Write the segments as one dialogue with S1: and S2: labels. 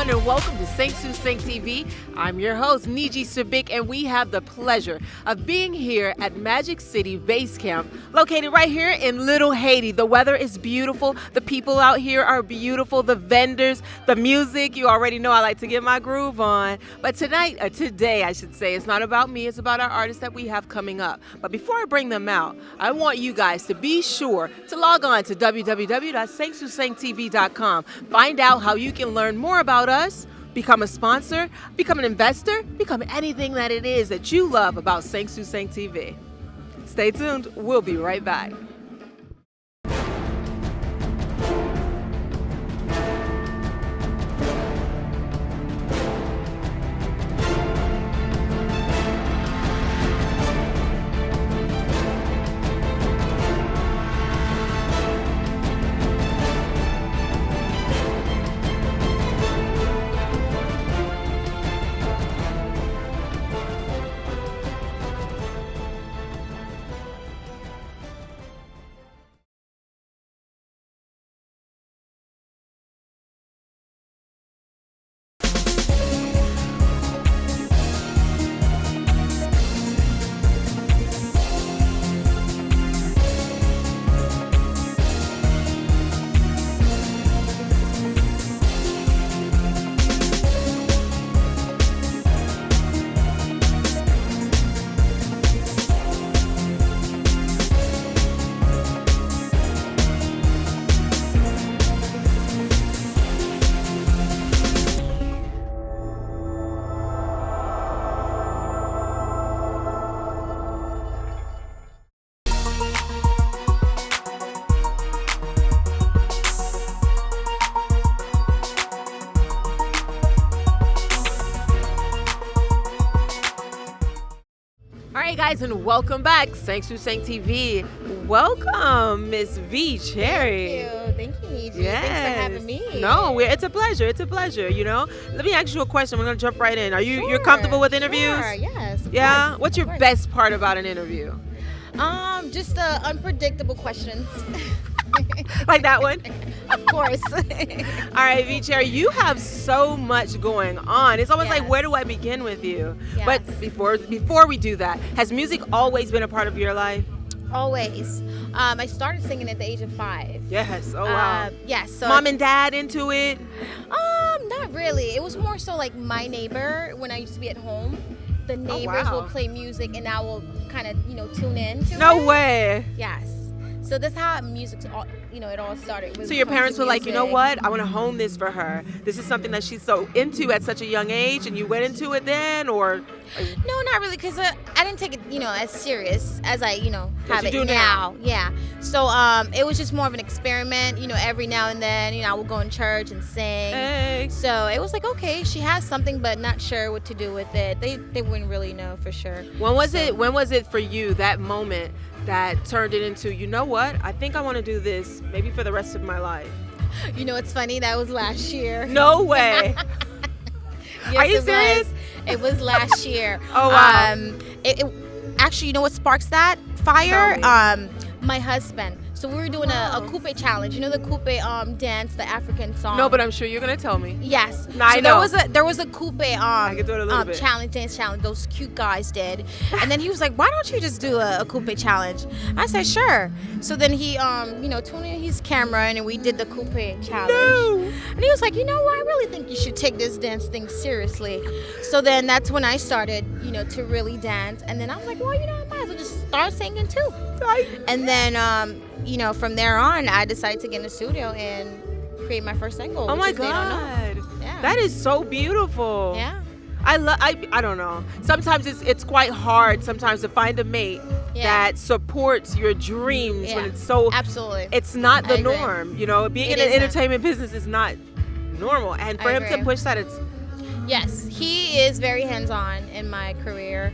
S1: everyone, and welcome to Se27 TV. I'm your host, NJIE SABIK, and we have the pleasure of being here at Magic City Base Camp, located right here in Little Haiti. The weather is beautiful. The people out here are beautiful. The vendors, the music, you already know I like to get my groove on. But today, I should say, it's not about me, it's about our artists that we have coming up. But before I bring them out, I want you guys to be sure to log on to www.Se27TV.com. Find out how you can learn more about us, become a sponsor, become an investor, become anything that it is that you love about Se27 TV. Stay tuned. We'll be right back. Alright guys, and welcome back, Se27 TV. Welcome, Miss V Cherry.
S2: Thank you, NJIE.
S1: Yes.
S2: Thanks for having me.
S1: No, it's a pleasure. It's a pleasure. You know, let me ask you a question. We're gonna jump right in. You're comfortable with interviews?
S2: Sure, yes.
S1: Yeah.
S2: Course,
S1: What's your best part about an interview?
S2: Just the unpredictable questions.
S1: Like that one?
S2: Of course.
S1: All right, V Cherry, you have so much going on. It's almost like, where do I begin with you?
S2: Yes.
S1: But before we do that, has music always been a part of your life?
S2: Always. I started singing at the age of 5.
S1: Yes. Oh wow.
S2: Yes. So
S1: Mom and dad into it?
S2: Not really. It was more so like my neighbor when I used to be at home. The neighbors will play music, and I will kind of tune in to it.
S1: No way.
S2: Yes. So that's how music's all, it all started.
S1: So your parents were like, you know what? I want to hone this for her. This is something that she's so into at such a young age, and you went into it then, or?
S2: No, not really, because I didn't take it, as serious as I, have
S1: you
S2: it
S1: do now.
S2: Yeah. So it was just more of an experiment. Every now and then, I would go in church and sing.
S1: Hey.
S2: So it was like, okay, she has something, but not sure what to do with it. They wouldn't really know for sure.
S1: When was it for you, that moment that turned it into, you know what? I think I want to do this maybe for the rest of my life.
S2: It's funny. That was last year.
S1: No way.
S2: Yes,
S1: Are you serious?
S2: It was last year.
S1: Oh wow.
S2: It actually, what sparks that fire? My husband. So we were doing a coupe challenge. The coupe dance, the African song.
S1: No, but I'm sure you're gonna tell me.
S2: Yes.
S1: No, I know.
S2: There was a coupe
S1: I can do it a little bit.
S2: dance challenge. Those cute guys did, and then he was like, "Why don't you just do a coupe challenge?" I said, "Sure." So then he tuned in his camera, and we did the coupe challenge.
S1: No.
S2: And he was like, "You know what? I really think you should take this dance thing seriously." So then that's when I started, to really dance, and then I was like, "Well, I might as well just start singing too." And then from there on, I decided to get in the studio and create my first single.
S1: Oh my God.
S2: Yeah.
S1: That is so beautiful.
S2: Yeah.
S1: I don't know. Sometimes it's quite hard sometimes to find a mate that supports your dreams when it's so
S2: absolutely.
S1: It's not the
S2: I agree.
S1: norm. Being in the entertainment business is not normal. And for him to push that, it's
S2: Yes, he is very hands-on in my career.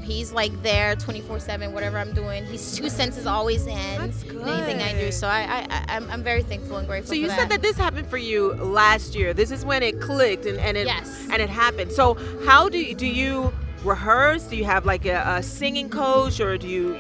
S2: He's like there 24/7, whatever I'm doing. His 2 cents is always in anything I do. So I'm very thankful and grateful.
S1: So you said that this happened for you last year. This is when it clicked and it happened. So how do you rehearse? Do you have like a singing coach, or do you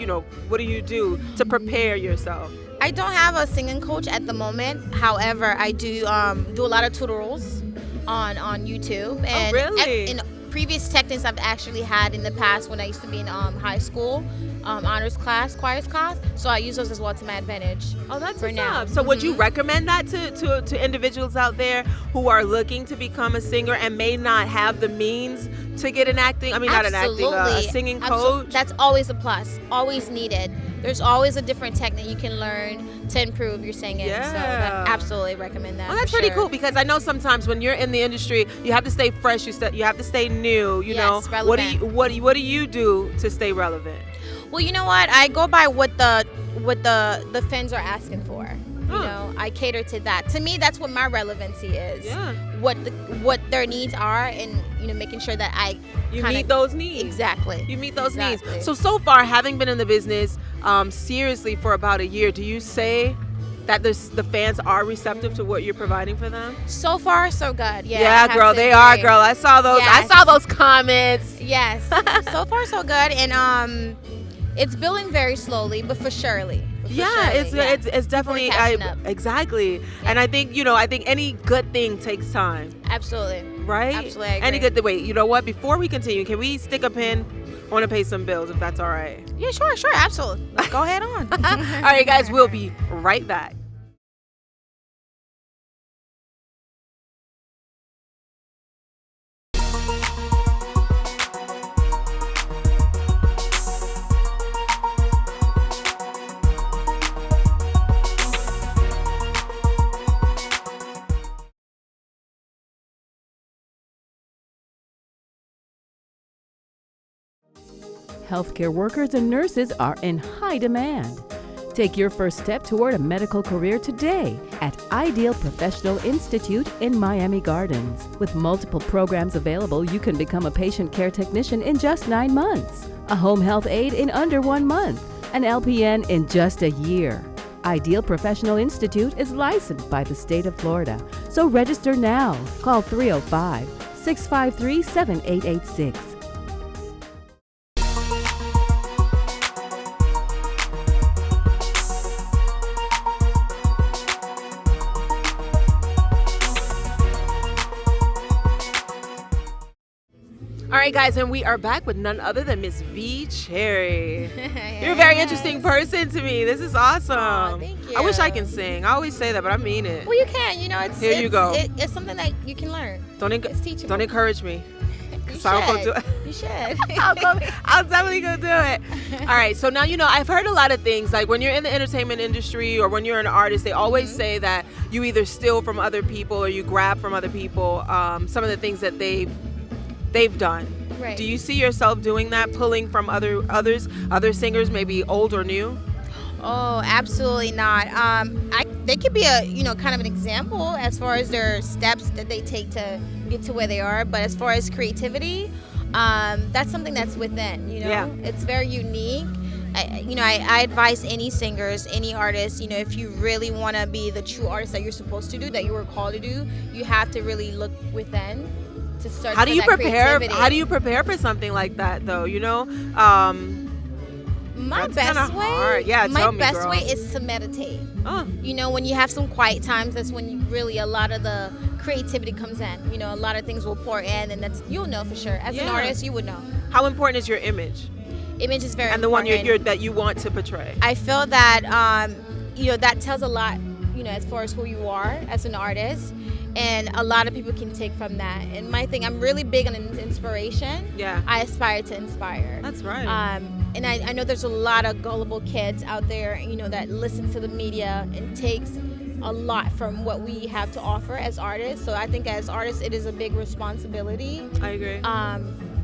S1: what do you do to prepare yourself?
S2: I don't have a singing coach at the moment. However, I do a lot of tutorials. on YouTube. And
S1: really?
S2: in previous techniques I've actually had in the past when I used to be in high school, honors class, choirs class. So I use those as well to my advantage.
S1: Oh, that's
S2: for
S1: what's
S2: now.
S1: up. So would you recommend that to individuals out there who are looking to become a singer and may not have the means to get an acting, a singing coach?
S2: That's always a plus, always needed. There's always a different technique you can learn to improve your singing.
S1: Yeah.
S2: So I absolutely recommend that.
S1: Well, that's pretty cool, because I know sometimes when you're in the industry, you have to stay fresh. You have to stay new. You know,
S2: relevant.
S1: what do you do to stay relevant?
S2: Well, you know what? I go by what the fans are asking for. You know, I cater to that. To me, that's what my relevancy is.
S1: Yeah.
S2: What their needs are, and making sure that I
S1: meet those needs.
S2: Exactly.
S1: You meet those needs.
S2: Exactly.
S1: So far, having been in the business seriously for about a year, do you say that the fans are receptive to what you're providing for them?
S2: So far, so good. Yeah.
S1: Yeah, girl, they are, girl. I saw those.
S2: Yes.
S1: I saw those comments.
S2: Yes. So far, so good, and it's building very slowly, but for surely.
S1: It's definitely exactly.
S2: Yeah.
S1: And I think any good thing takes time.
S2: Absolutely.
S1: Right?
S2: Absolutely. I agree.
S1: Any good wait, you know what? Before we continue, can we stick a pin? I want to pay some bills, if that's all right.
S2: Yeah, sure, absolutely. Go ahead on.
S1: All right, guys, we'll be right back.
S3: Healthcare workers and nurses are in high demand. Take your first step toward a medical career today at Ideal Professional Institute in Miami Gardens. With multiple programs available, you can become a patient care technician in just 9 months, a home health aide in under 1 month, an LPN in just a year. Ideal Professional Institute is licensed by the state of Florida, so register now. Call 305-653-7886.
S1: All right, guys, and we are back with none other than Miss V Cherry. You're a very interesting person to me. This is awesome.
S2: Aw, thank you.
S1: I wish I can sing. I always say that, but I mean it.
S2: Well, you can.
S1: You go.
S2: It's something that you can learn. It's teachable.
S1: Don't encourage me.
S2: You
S1: So I'll go do it.
S2: You should.
S1: I'll definitely go do it. All right. So now, I've heard a lot of things. Like when you're in the entertainment industry or when you're an artist, they always say that you either steal from other people or you grab from other people some of the things that they've done.
S2: Right.
S1: Do you see yourself doing that, pulling from other singers, maybe old or new?
S2: Oh, absolutely not. They could be a kind of an example as far as their steps that they take to get to where they are. But as far as creativity, that's something that's within.
S1: Yeah.
S2: It's very unique. I advise any singers, any artists, if you really want to be the true artist that you're supposed to do, that you were called to do, you have to really look within.
S1: How do you prepare? How do you prepare for something like that, though?
S2: My best way.
S1: Hard. Yeah,
S2: my
S1: tell me,
S2: best
S1: girl.
S2: way is to meditate.
S1: Oh.
S2: When you have some quiet times, that's when a lot of the creativity comes in. A lot of things will pour in, and you'll know for sure. As an artist, you would know.
S1: How important is your image?
S2: Image is very
S1: important. And the one that you want to portray.
S2: I feel that that tells a lot. As far as who you are as an artist. And a lot of people can take from that. And my thing, I'm really big on inspiration.
S1: Yeah.
S2: I aspire to inspire.
S1: That's right.
S2: And I know there's a lot of gullible kids out there, that listen to the media and takes a lot from what we have to offer as artists. So I think as artists, it is a big responsibility.
S1: I agree.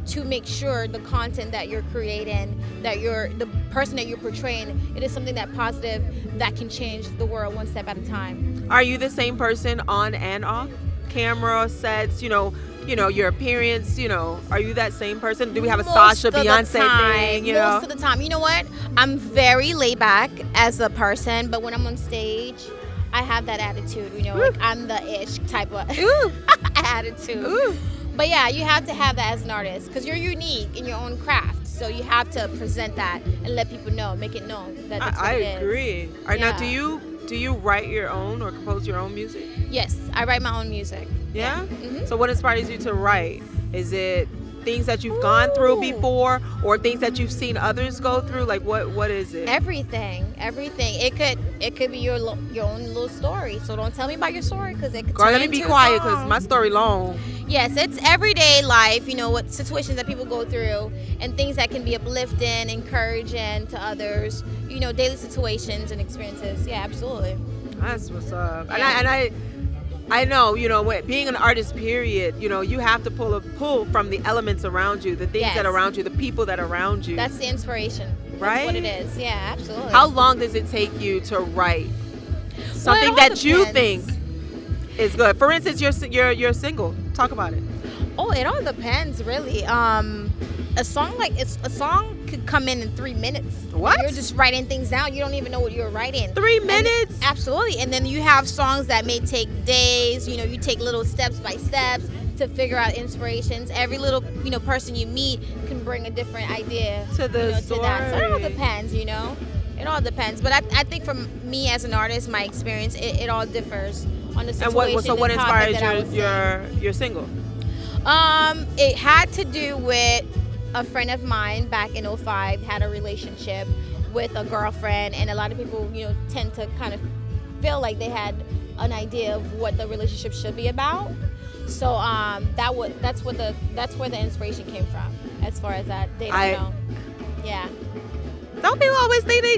S2: To make sure the content that you're creating, that the person that you're portraying, it is something that positive that can change the world one step at a time.
S1: Are you the same person on and off camera, sets, your appearance, are you that same person? Do we have a Sasha Beyonce thing,
S2: Most of the time. You know what? I'm very laid back as a person, but when I'm on stage, I have that attitude, like I'm the ish type of attitude. Ooh. But yeah, you have to have that as an artist because you're unique in your own craft. So you have to present that and let people know, make it known that that's what it is.
S1: I agree. All right, now do you Do you write your own or compose your own music?
S2: Yes, I write my own music.
S1: Yeah?
S2: Mhm.
S1: So what inspires you to write? Is it things that you've gone through before or things that you've seen others go through? Like what is it?
S2: Everything. It could be your own little story. So don't tell me about your story because it could
S1: Girl,
S2: turn
S1: let me be
S2: into a
S1: quiet because
S2: song.
S1: my story long.
S2: Yes, it's everyday life, what situations that people go through and things that can be uplifting, encouraging to others, daily situations and experiences. Yeah, absolutely.
S1: That's what's up.
S2: Yeah.
S1: And I know, being an artist, period, you have to pull from the elements around you, the things
S2: Yes.
S1: that are around you, the people that are around you.
S2: That's the inspiration.
S1: Right?
S2: That's what it is. Yeah, absolutely.
S1: How long does it take you to write something
S2: all
S1: that you think
S2: depends.
S1: is good? For instance, your single. Talk about it.
S2: Oh, it all depends, really. A song could come in 3 minutes.
S1: What?
S2: You're just writing things down. You don't even know what you're writing.
S1: 3 minutes?
S2: Absolutely. And then you have songs that may take days. You take little steps by steps to figure out inspirations. Every little person you meet can bring a different idea
S1: To the
S2: to that. So it all
S1: story.
S2: depends. It all depends. But I think for me as an artist, my experience, it all differs on the situation.
S1: And what
S2: and topic that I
S1: inspires
S2: was saying.
S1: your single?
S2: It had to do with a friend of mine back in 2005 had a relationship with a girlfriend, and a lot of people, tend to kind of feel like they had an idea of what the relationship should be about. So that's where the inspiration came from, as far as that. They don't know. Yeah.
S1: Don't people always think they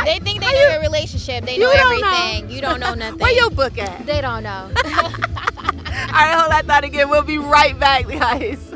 S2: They think they know your relationship. They know
S1: You don't know.
S2: everything. You don't know nothing.
S1: Where your book at?
S2: They don't know.
S1: All right, hold that thought again. We'll be right back, guys.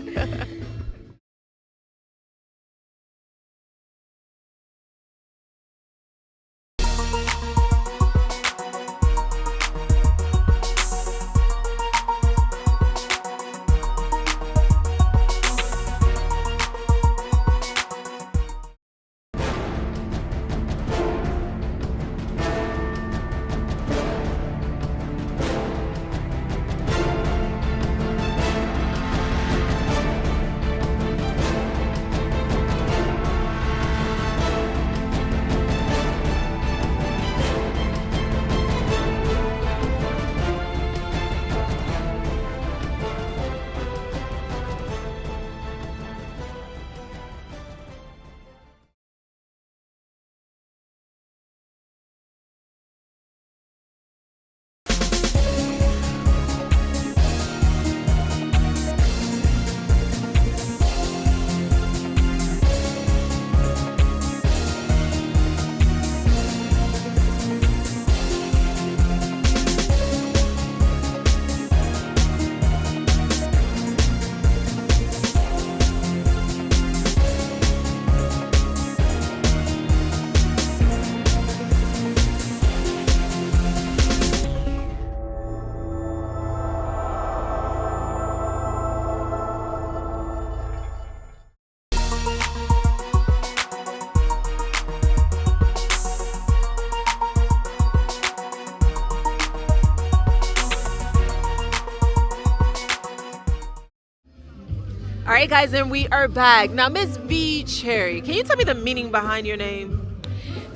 S1: All right, guys, and we are back. Now, Miss V Cherry, can you tell me the meaning behind your name?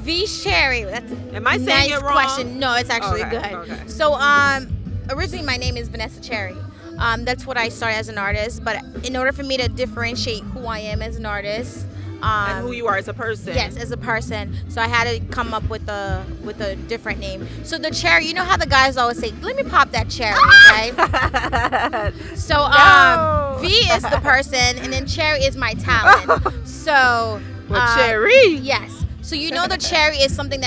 S2: Vee'S Cherry. That's a
S1: Am I saying
S2: nice
S1: it wrong?
S2: question. No, it's actually
S1: Okay,
S2: good.
S1: okay.
S2: So, originally my name is Vanessa Cherry. That's what I started as an artist. But in order for me to differentiate who I am as an artist,
S1: And who you are as a person.
S2: yes, as a person, so I had to come up with a different name. So the cherry, you know how the guys always say, "Let me pop that cherry," right? So
S1: No.
S2: V is the person, and then cherry is my talent. So
S1: Well, cherry.
S2: yes. So the cherry is something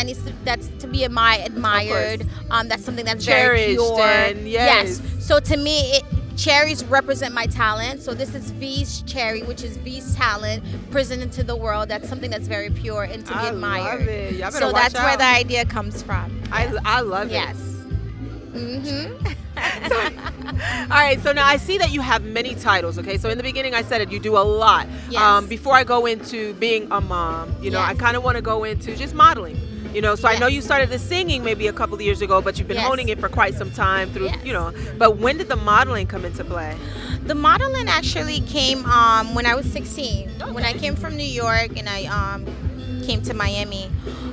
S2: that's to be admired. That's something that's very
S1: Cherished
S2: pure.
S1: and yes.
S2: So to me, cherries represent my talent. So this is Vee'S Cherry, which is Vee'S talent presented to the world. That's something that's very pure and to be
S1: I
S2: admired.
S1: love it. Y'all better
S2: So
S1: watch
S2: that's where
S1: out.
S2: the idea comes from.
S1: I love it.
S2: Yes. Mm-hmm.
S1: All right, so now I see that you have many titles, okay? So in the beginning I said it, you do a lot.
S2: Yes.
S1: Before I go into being a mom, I
S2: Yes.
S1: kind of want to go into just modeling. So I know
S2: Yes.
S1: you started the singing maybe a couple of years ago, but you've been
S2: Yes.
S1: honing it for quite some time through,
S2: Yes.
S1: But when did the modeling come into play?
S2: The modeling actually came when I was 16. When I came from New York and I came to Miami,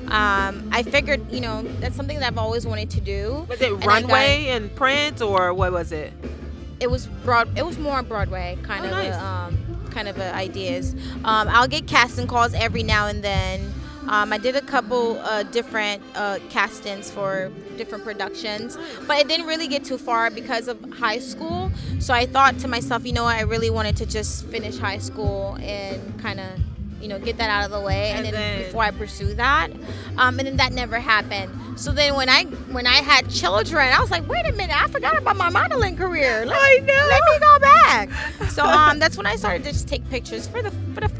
S2: I figured, that's something that I've always wanted to do.
S1: Was it runway and print, or what was it?
S2: It was more Broadway kind of ideas. I'll get casting calls every now and then. I did a couple different castings for different productions, but it didn't really get too far because of high school. So I thought to myself, I really wanted to just finish high school and kind of, get that out of the way, and then before I pursue that, and then that never happened. So then when I had children, I was like, wait a minute, I forgot about my modeling career. Let me go back. So that's when I started to just take pictures for the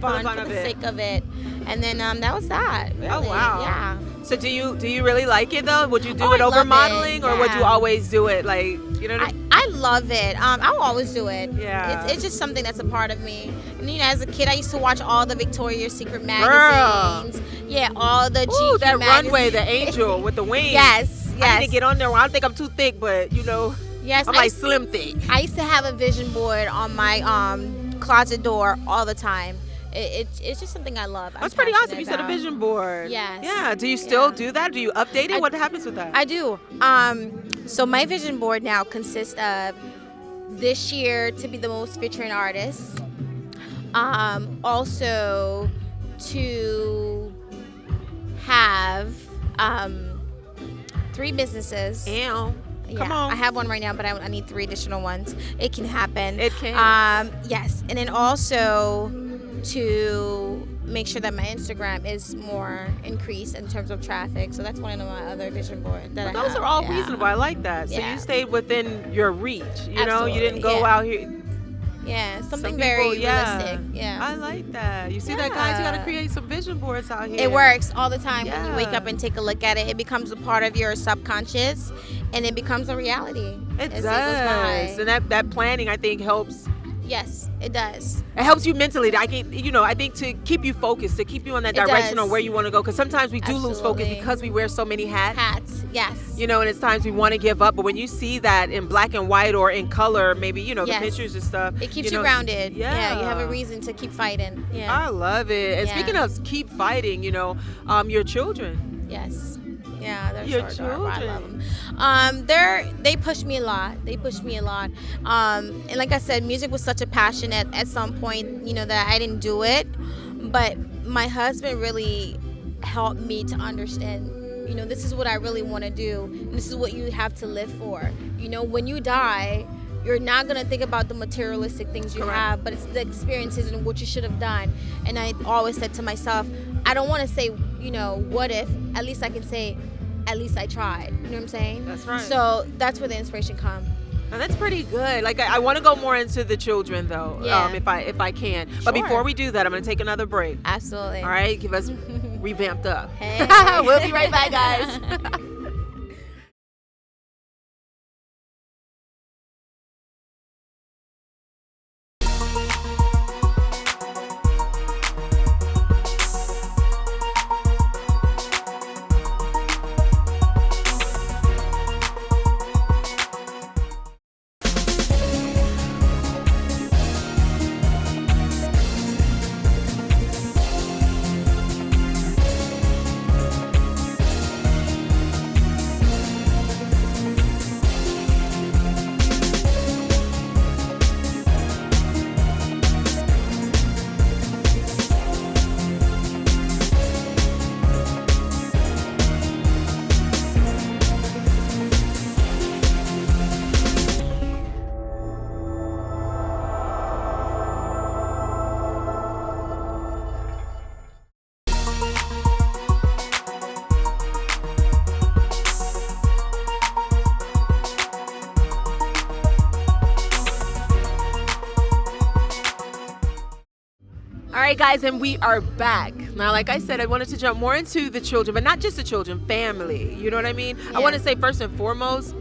S2: fun, for the sake of it. And then that was that. Really.
S1: Oh wow!
S2: Yeah.
S1: So do you really like it though? Would you do it over modeling, or would you always do it like
S2: I love it. I will always do it.
S1: Yeah.
S2: It's just something that's a part of me. And as a kid, I used to watch all the Victoria's Secret magazines. Girl. Yeah, all the GQ
S1: that
S2: magazines.
S1: runway, the angel with the wings.
S2: Yes.
S1: I need to get on there. I don't think I'm too thick, but
S2: yes,
S1: I'm like slim thick.
S2: I used to have a vision board on my closet door all the time. It's just something I love.
S1: That's pretty awesome. You said a vision board.
S2: Yes.
S1: Yeah. Do you still do that? Do you update it? What happens with that?
S2: I do. So my vision board now consists of this year to be the most featuring artist. Also to have 3 businesses. Come on. I have one right now, but I need 3 additional ones. It can happen.
S1: It can.
S2: Yes. And then also to make sure that my Instagram is more increased in terms of traffic. So that's one of my other vision boards that I have.
S1: Those are all reasonable. I like that. So you stayed within your reach. You didn't go out here.
S2: Yeah, something very realistic. Yeah.
S1: I like that. You see that, guys? You got to create some vision boards out here.
S2: It works all the time. When you wake up and take a look at it, it becomes a part of your subconscious, and it becomes a reality.
S1: It does. And that planning, I think, helps.
S2: Yes, it does.
S1: It helps you mentally. I think to keep you focused, to keep you on that direction on where you want to go. Because sometimes we do lose focus because we wear so many hats.
S2: Yes.
S1: And it's times we want to give up. But when you see that in black and white or in color, maybe, the pictures and stuff.
S2: It keeps you grounded. Yeah, you have a reason to keep fighting. Yeah.
S1: I love it. And speaking of keep fighting, your children.
S2: Yes. Yeah, they're
S1: your
S2: so
S1: children.
S2: adorable. I love them. They push me a lot. And like I said, music was such a passion at some point, that I didn't do it. But my husband really helped me to understand, this is what I really want to do. And this is what you have to live for. When you die, you're not going to think about the materialistic things you have, but it's the experiences and what you should have done. And I always said to myself, I don't want to say, what if, at least I can say, at least I tried. You know what I'm saying?
S1: That's right.
S2: So that's where the inspiration comes.
S1: Now that's pretty good. Like I want to go more into the children though, if I can.
S2: Sure.
S1: But before we do that, I'm going to take another break.
S2: Absolutely.
S1: All right, give us revamped up.
S2: Hey.
S1: We'll be right back, guys. All right, guys, and we are back. Now, like I said, I wanted to jump more into the children, but not just the children, family. You know what I mean?
S2: Yeah.
S1: I want to say first and foremost,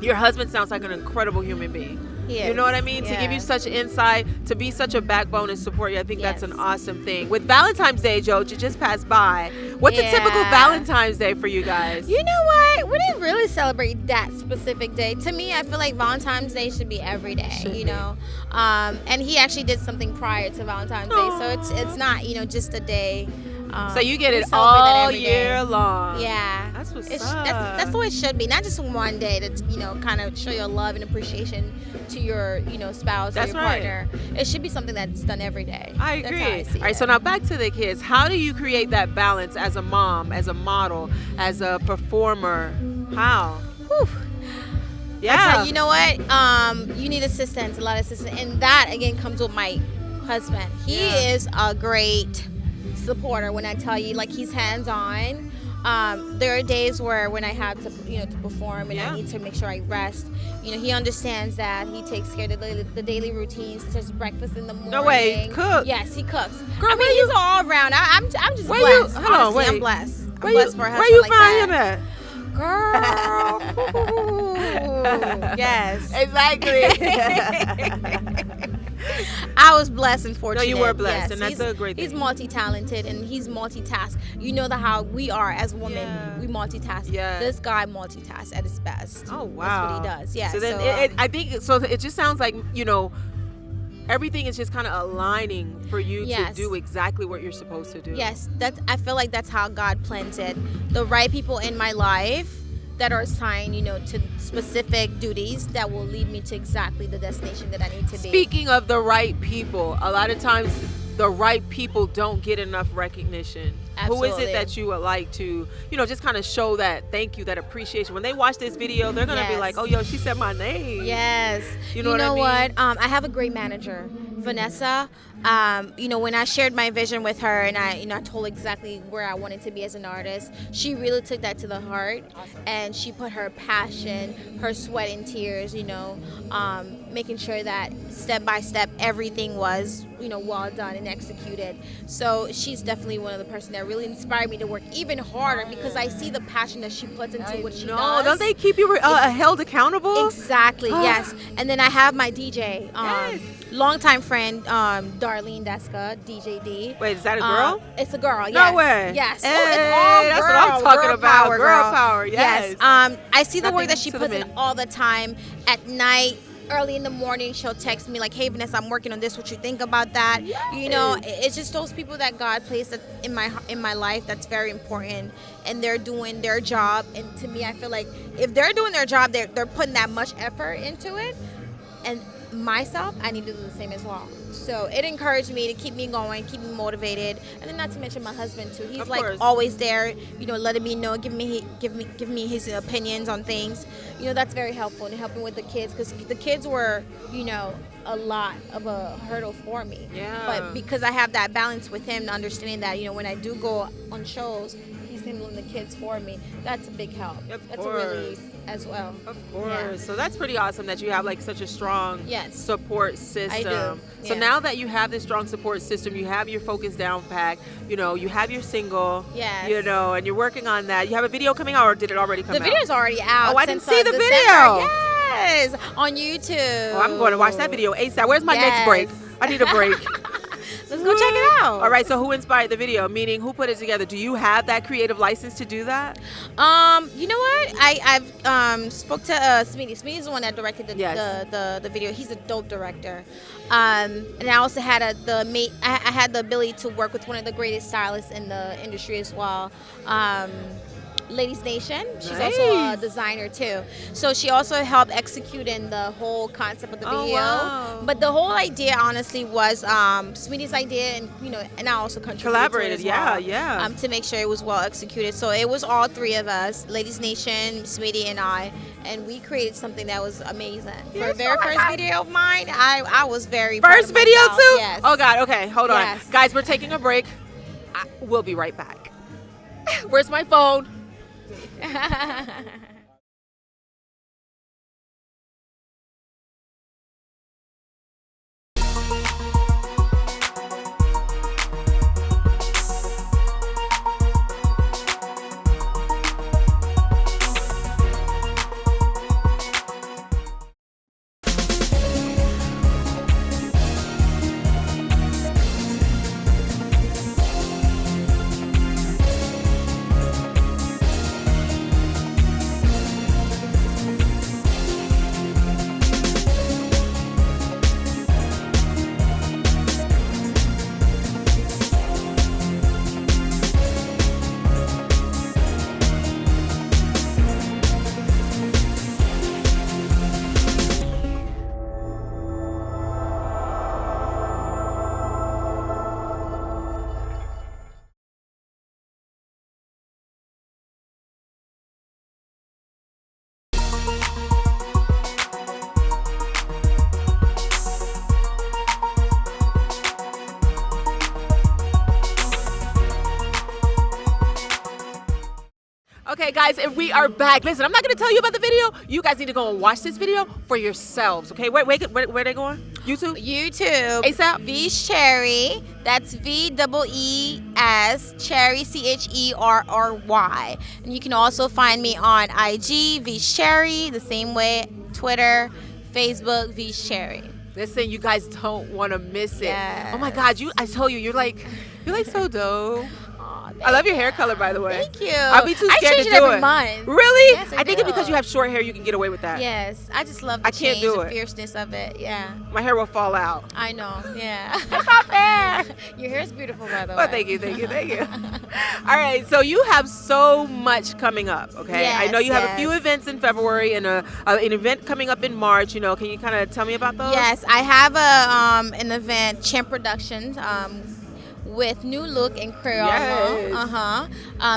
S1: your husband sounds like an incredible human being.
S2: Yes.
S1: You know what I mean?
S2: Yeah.
S1: To give you such insight, to be such a backbone and support you, I think that's
S2: Yes.
S1: an awesome thing. With Valentine's Day, Joe, you just passed by. What's a typical
S2: Yeah.
S1: Valentine's Day for you guys?
S2: You know what? We didn't really celebrate that specific day. To me, I feel like Valentine's Day should be every day,
S1: Should
S2: you
S1: be.
S2: know? And he actually did something prior to Valentine's Day, so it's not, just a day
S1: So you get
S2: we
S1: it
S2: celebrate that
S1: all
S2: every day.
S1: year long.
S2: Yeah.
S1: That's what's
S2: It's,
S1: up.
S2: that's the way it should be. Not just one day to, kind of show your love and appreciation to your, spouse
S1: That's
S2: or your
S1: right.
S2: partner. It should be something that's done every day.
S1: I agree.
S2: That's how I see
S1: All right,
S2: it.
S1: so now back to the kids. How do you create that balance as a mom, as a model, as a performer? How?
S2: Whew.
S1: Yeah.
S2: I tell you, you know what? You need assistance, a lot of assistance. And that, again, comes with my husband. He is a great supporter when I tell you, like, he's hands-on. There are days where when I have to, to perform and I need to make sure I rest. He understands that. He takes care of the daily routines, such as breakfast in the morning.
S1: No way, cook.
S2: Yes, he cooks.
S1: Girl,
S2: I mean, he's all around. I'm just blessed. Honestly, I'm blessed. I'm blessed for a husband
S1: where you
S2: like
S1: find
S2: that.
S1: him at?
S2: Girl. Yes.
S1: Exactly.
S2: I was blessed and fortunate.
S1: No, you were blessed,
S2: yes.
S1: and that's a great thing.
S2: He's multi-talented and he's multitask. You know how we are as women. We multitask.
S1: Yeah.
S2: This guy multitasks at his best.
S1: Oh, wow.
S2: That's what he does. Yeah.
S1: So then I think so. It just sounds like everything is just kind of aligning for you to do exactly what you're supposed to do.
S2: Yes, I feel like that's how God plans it. The right people in my life that are assigned, to specific duties that will lead me to exactly the destination that I need to be.
S1: Speaking of the right people, a lot of times the right people don't get enough recognition.
S2: Absolutely.
S1: Who is it that you would like to, just kind of show that thank you, that appreciation? When they watch this video, they're going to be like, oh, yo, she said my name.
S2: Yes.
S1: You know what I mean?
S2: I have a great manager, Vanessa. When I shared my vision with her and I told exactly where I wanted to be as an artist, she really took that to the heart. Awesome. And she put her passion, her sweat and tears, making sure that step by step everything was, well done and executed. So she's definitely one of the person that really inspired me to work even harder because I see the passion that she puts into what she does.
S1: Don't they keep you held accountable?
S2: Exactly, yes. And then I have my DJ, longtime friend, Darlene Deska, DJ D.
S1: Wait, is that a girl?
S2: It's a girl, yes.
S1: No way.
S2: Yes.
S1: Hey,
S2: it's all
S1: that's
S2: girl,
S1: what I'm talking
S2: girl
S1: about.
S2: Power,
S1: girl power, yes.
S2: I see the work
S1: Nothing
S2: that she
S1: to
S2: puts
S1: the
S2: in
S1: men.
S2: all the time. At night, early in the morning, she'll text me like, hey, Vanessa, I'm working on this. What you think about that? Yes. It's just those people that God placed in my life that's very important. And they're doing their job. And to me, I feel like if they're doing their job, they're putting that much effort into it. And myself, I need to do the same as well. So it encouraged me to keep me going, keep me motivated, and then not to mention my husband too. He's like always there, letting me know, give me his opinions on things. That's very helpful and helping with the kids because the kids were, a lot of a hurdle for me.
S1: Yeah.
S2: But because I have that balance with him, understanding that when I do go on shows, he's handling the kids for me. That's a big help. That's a relief as well.
S1: Of course.
S2: Yeah.
S1: So that's pretty awesome that you have like such a strong support system.
S2: I do.
S1: So now that you have this strong support system, you have your focus down pat, you have your single, and you're working on that. You have a video coming out or did it already come out?
S2: The video's already out.
S1: Oh, I didn't see the
S2: December.
S1: video.
S2: Yes, on YouTube.
S1: Oh, I'm going to watch that video ASAP. Where's my next break? I need a break.
S2: Let's go check it out.
S1: All right, so who inspired the video? Meaning, who put it together? Do you have that creative license to do that?
S2: You know what? I've spoke to Smitty. Smitty's the one that directed the video. He's a dope director. And I also had I had the ability to work with one of the greatest stylists in the industry as well. Ladies Nation. She's also a designer too. So she also helped execute in the whole concept of the video.
S1: Wow.
S2: But the whole idea honestly was Smitty's idea and I also contributed to it as well, to make sure it was well executed. So it was all three of us, Ladies Nation, Smitty and I, and we created something that was amazing. For the very first video of mine, I was very proud of
S1: video
S2: myself.
S1: too?
S2: Yes.
S1: Oh God, okay, hold on.
S2: Yes.
S1: Guys, we're taking a break. We'll be right back. Where's my phone? right, guys, and we are back. Listen, I'm not going to tell you about the video. You guys need to go and watch this video for yourselves, okay? Where are they going? YouTube?
S2: YouTube.
S1: ASAP?
S2: Vee'S Cherry. That's Vee'S Cherry, Cherry. And you can also find me on IG, Vee'S Cherry, the same way, Twitter, Facebook, Vee'S Cherry.
S1: Listen, you guys don't want to miss it.
S2: Yes.
S1: Oh my God, I told you, you're like so dope.
S2: Aw,
S1: I love your hair color, by the way.
S2: Thank you.
S1: I'll be too scared
S2: I change
S1: to
S2: it
S1: do
S2: every
S1: it.
S2: month.
S1: Really?
S2: Yes,
S1: I think it's
S2: do.
S1: because you have short hair, you can get away with that.
S2: Yes, I just love the
S1: I can't
S2: change,
S1: do
S2: the
S1: it.
S2: fierceness of it. Yeah,
S1: My hair will fall out.
S2: I know. Yeah.
S1: It's not fair.
S2: Your hair's beautiful, by the way.
S1: Well, thank you. All right, so you have so much coming up, okay?
S2: Yes,
S1: I know you have a few
S2: yes.
S1: events in February and an event coming up in March. You know, can you kind of tell me about those?
S2: Yes, I have an event, Champ Productions, with New Look and Creole.
S1: Yes.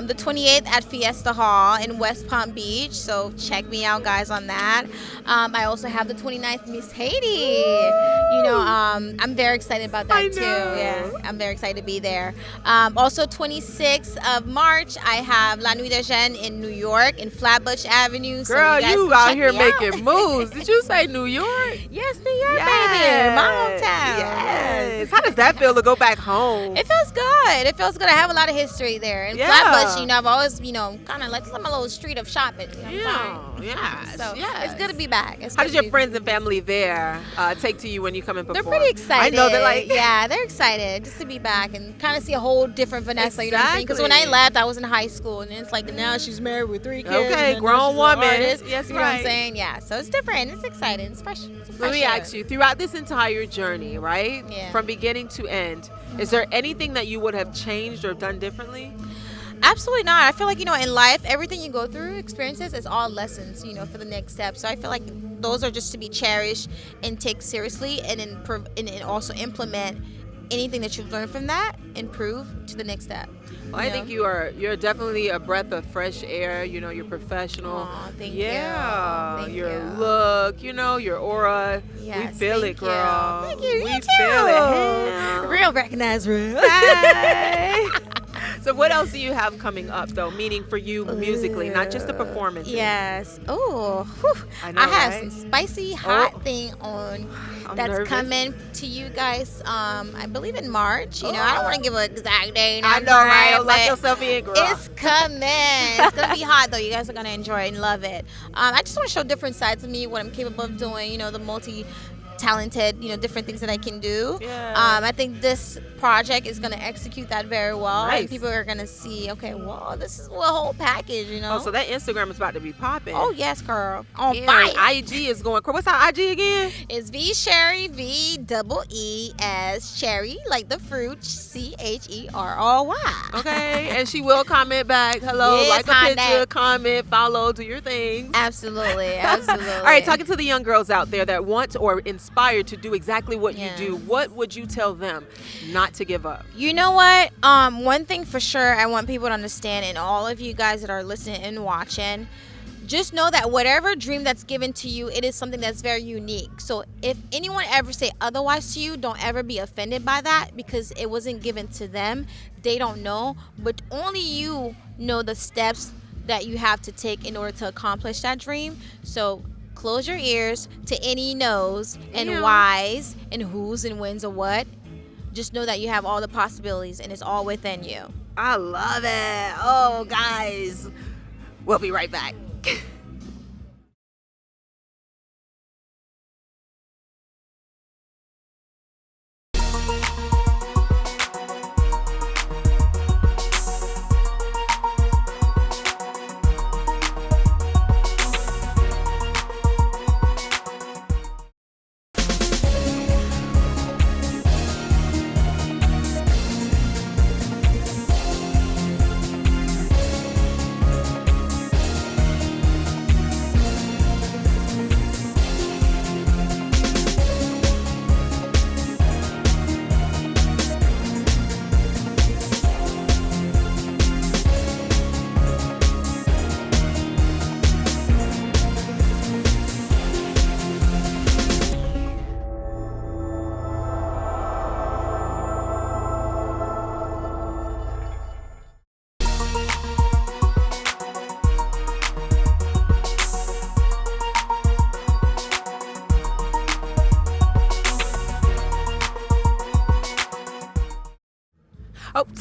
S2: The 28th at Fiesta Hall in West Palm Beach. So check me out, guys, on that. I also have the 29th Miss Haiti. You know, I'm very excited about that too. Yeah, I'm very excited to be there. Also, 26th of March, I have La Nuit de Jeune in New York in Flatbush Avenue. So
S1: Girl,
S2: you, guys
S1: you
S2: can
S1: out
S2: check
S1: here
S2: me
S1: making moves. Did you say New York?
S2: Yes, New York, baby, my hometown.
S1: Yes. How does that feel to go back home?
S2: It feels good. It feels good. I have a lot of history there. In
S1: Yeah.
S2: Flatbush, you know, I've always, you know, kind of like my little street of shopping. You know what I'm saying?
S1: Yes,
S2: So
S1: yes.
S2: it's good to be back. It's
S1: How
S2: good
S1: does
S2: to
S1: your
S2: be-
S1: friends and family there take to you when you come and
S2: They're
S1: perform?
S2: pretty excited.
S1: I know they're like,
S2: yeah, they're excited just to be back and kind of see a whole different Vanessa. You know what I'm saying? Because when I
S1: Exactly.
S2: left, I was in high school, and it's like now she's married with 3 kids.
S1: Okay,
S2: and then now
S1: grown
S2: she's an
S1: woman.
S2: artist.
S1: Yes,
S2: you know what I'm
S1: right.
S2: saying? Yeah, so it's different. It's exciting. It's fresh. It's a
S1: Let
S2: fresh
S1: me
S2: air.
S1: ask you, throughout this entire journey, right?
S2: Yeah.
S1: From beginning to end, is there anything that you would have changed or done differently?
S2: Absolutely not. I feel like, you know, in life, everything you go through, experiences, is all lessons, you know, for the next step. So I feel like those are just to be cherished and take seriously, and then and also implement anything that you've learned from that, improve to the next step.
S1: Well, I think you're definitely a breath of fresh air. You know, you're professional.
S2: Aw, thank
S1: yeah,
S2: you. Thank
S1: your
S2: you.
S1: look, you know, your aura.
S2: Yes,
S1: we feel
S2: thank
S1: it, girl.
S2: you. Thank you.
S1: We
S2: You
S1: feel
S2: too.
S1: it.
S2: Real recognize real.
S1: Hey. So what else do you have coming up, though? Meaning for you musically, not just the performance.
S2: Yes. Oh,
S1: I know,
S2: I have
S1: right?
S2: some spicy hot
S1: Oh.
S2: thing on
S1: I'm
S2: that's
S1: nervous.
S2: coming to you guys. I believe in March. You know, I don't want to give an exact date.
S1: I know, right? Don't lock
S2: but
S1: yourself in, girl.
S2: It's coming. It's gonna be hot though. You guys are gonna enjoy it and love it. I just want to show different sides of me, what I'm capable of doing. You know, the multi-talented, you know, different things that I can do.
S1: Yeah.
S2: I think this project is gonna execute that very well,
S1: Nice.
S2: and people are gonna see, okay, well, this is a whole package, you know.
S1: Oh, so that Instagram is about to be popping.
S2: Oh yes, girl, on
S1: And
S2: fire.
S1: IG is going. What's our IG again?
S2: It's Vee'S Cherry, Vee'S Cherry, like the fruit, CHERRY.
S1: Okay, and she will comment back. Hello,
S2: Yes,
S1: like a
S2: comment.
S1: picture, comment, follow, do your things.
S2: Absolutely, absolutely.
S1: All right, talking to the young girls out there that want or inspired to do exactly what
S2: Yeah.
S1: you do, what would you tell them not to give up?
S2: You know what? One thing for sure I want people to understand, and all of you guys that are listening and watching, just know that whatever dream that's given to you, it is something that's very unique. So if anyone ever say otherwise to you, don't ever be offended by that, because it wasn't given to them. They don't know, but only you know the steps that you have to take in order to accomplish that dream. So close your ears to any no's and
S1: Yeah.
S2: whys and who's and when's or what. Just know that you have all the possibilities, and it's all within you.
S1: I love it. Oh, guys, we'll be right back.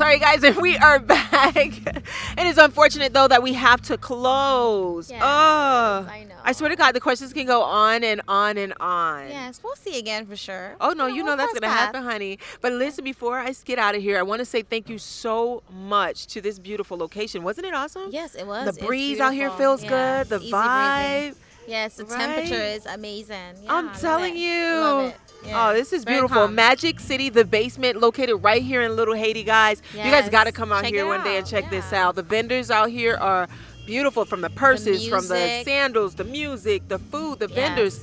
S1: Sorry, guys, and we are back. It is unfortunate, though, that we have to close.
S2: Yes,
S1: Oh,
S2: I know.
S1: I swear to God, the questions can go on and on and on.
S2: Yes, we'll see again for sure.
S1: Oh, no, you know
S2: we'll
S1: that's
S2: cross
S1: going to
S2: paths.
S1: happen, honey. But listen, before I get out of here, I want to say thank you so much to this beautiful location. Wasn't it awesome?
S2: Yes, it was.
S1: The
S2: It's
S1: breeze out here
S2: beautiful.
S1: feels
S2: Yes,
S1: good. The
S2: easy
S1: vibe.
S2: breezy. Yes, the
S1: Right?
S2: temperature is amazing. Yeah,
S1: I'm
S2: love
S1: telling
S2: it.
S1: you.
S2: Love it. Yeah.
S1: Oh, this is
S2: Very
S1: beautiful.
S2: calm.
S1: Magic City, the basement, located right here in Little Haiti, guys. You guys
S2: Yes.
S1: got to come out
S2: Check
S1: here
S2: it
S1: one day and
S2: out.
S1: check this
S2: Yeah.
S1: out. The vendors out here are beautiful, from the purses, from the
S2: music.
S1: sandals, the music, the food, the
S2: Yes.
S1: vendors.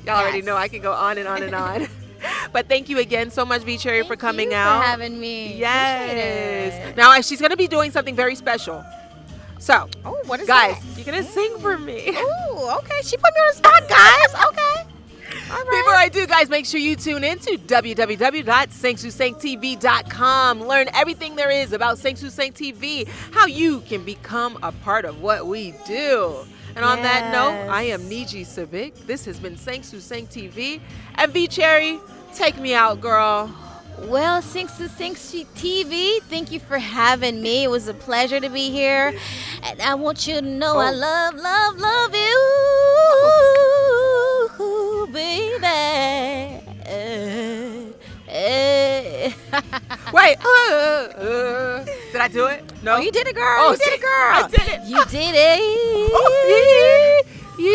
S1: Y'all already
S2: Yes.
S1: know I can go on and on and on. But thank you again so much, V Cherry, for
S2: Thank
S1: coming
S2: you
S1: out.
S2: for having me.
S1: Yes.
S2: Appreciate it.
S1: Now she's gonna be doing something very special. So,
S2: Oh, what is
S1: guys,
S2: that?
S1: you're gonna sing for me.
S2: Ooh, okay. She put me on the spot, guys. Okay. All right.
S1: Before I do, guys, make sure you tune in to www.saint Learn everything there is about Saint TV, how you can become a part of what we do. And on that note, I am NJIE SABIK. This has been Saint TV. And V Cherry, take me out, girl.
S2: Well, Sinks to Sinks TV, thank you for having me. It was a pleasure to be here. And I want you to know I love, love, love you, baby.
S1: Wait. Did I do it? No.
S2: Oh, you did it, girl.
S1: Oh,
S2: you did
S1: see,
S2: it, girl.
S1: I did it.
S2: You did it.
S1: Oh, yeah.